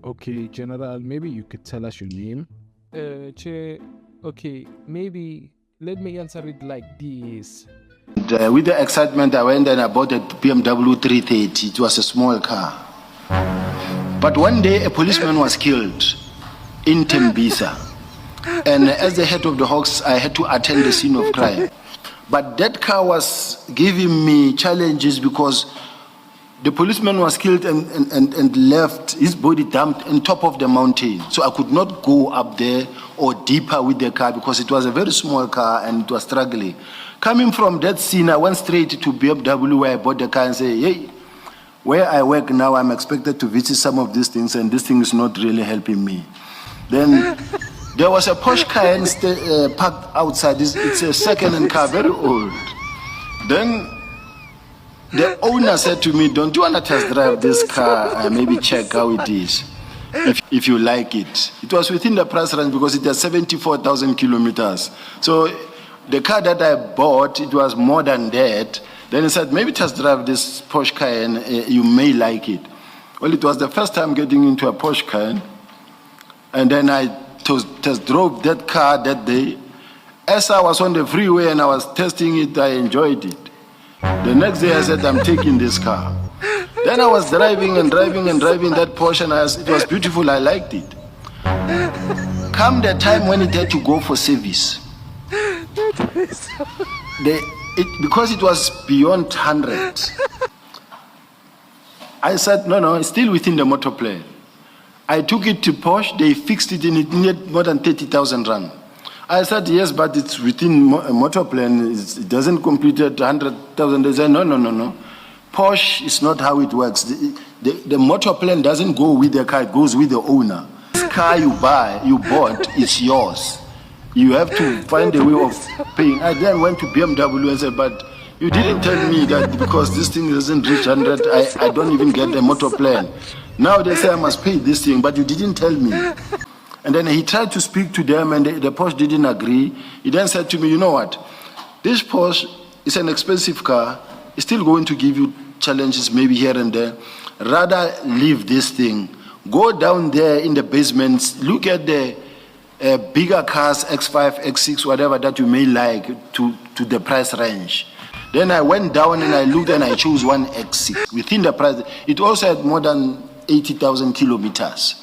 Okay, General, maybe you could tell us your name? Chair, okay, maybe let me answer it like this. And, with the excitement, I went and I bought a BMW 330. It was a small car. But one day, a policeman was killed in Tembisa. And as the head of the Hawks, I had to attend the scene of crime. But that car was giving me challenges because the policeman was killed and left his body dumped on top of the mountain. So I could not go up there or deeper with the car because it was a very small car and it was struggling. Coming from that scene, I went straight to BMW where I bought the car and said, hey, where I work now, I'm expected to visit some of these things and this thing is not really helping me. Then there was a Porsche Cayenne parked outside. It's a second-hand car, very old. Then the owner said to me, don't you want to test drive this car and maybe check how it is, if you like it? It was within the price range because it has 74,000 kilometers. So the car that I bought, it was more than that. Then he said, maybe test drive this Porsche Cayenne, you may like it. Well, it was the first time getting into a Porsche Cayenne. And then I test drove that car that day. As I was on the freeway and I was testing it, I enjoyed it. The next day I said, I'm taking this car. Then I was driving and driving and driving that Porsche and it was beautiful, I liked it. Come the time when it had to go for service. Because it was beyond 100, I said, no, it's still within the motor plan. I took it to Porsche, they fixed it and it needed more than 30,000 rand. I said, yes, but it's within a motor plan, it doesn't complete at 100,000. They said, no. Porsche is not how it works. The motor plan doesn't go with the car, it goes with the owner. This car you bought, it's yours. You have to find a way of paying. I then went to BMW and said, but you didn't tell me that because this thing doesn't reach 100, I don't even get the motor plan. Now they say I must pay this thing, but you didn't tell me. And then he tried to speak to them and the Porsche didn't agree. He then said to me, you know what? This Porsche is an expensive car. It's still going to give you challenges maybe here and there. Rather leave this thing. Go down there in the basement, look at the bigger cars, X5, X6, whatever that you may like to the price range. Then I went down and I looked and I chose one X6 within the price. It also had more than 80,000 kilometers.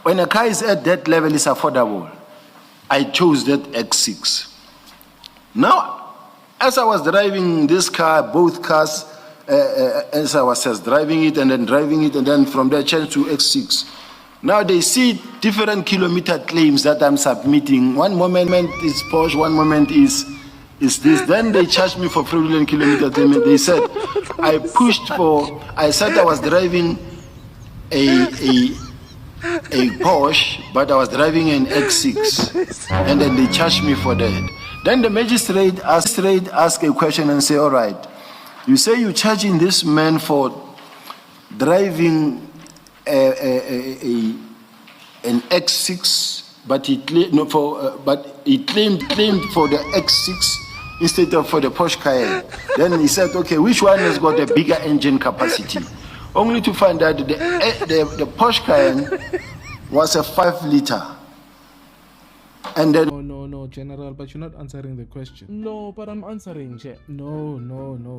When a car is at that level, it's affordable. I chose that X6. Now, as I was driving this car, both cars, as I was just driving it and then from there change to X6. Now they see different kilometer claims that I'm submitting. One moment is Porsche, one moment is this. Then they charged me for fraudulent kilometer claim. They said I said I was driving a Porsche, but I was driving an X6. And then they charged me for that. Then the magistrate asked a question and say, all right, you say you're charging this man for driving an X6, but he claimed for the X6 instead of for the Porsche Cayenne. Then he said, okay, which one has got a bigger engine capacity? Only to find out the Porsche Cayenne was a 5-liter. And then No, General, but you're not answering the question. No, but I'm answering, Chair. No,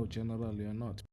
General, you're not.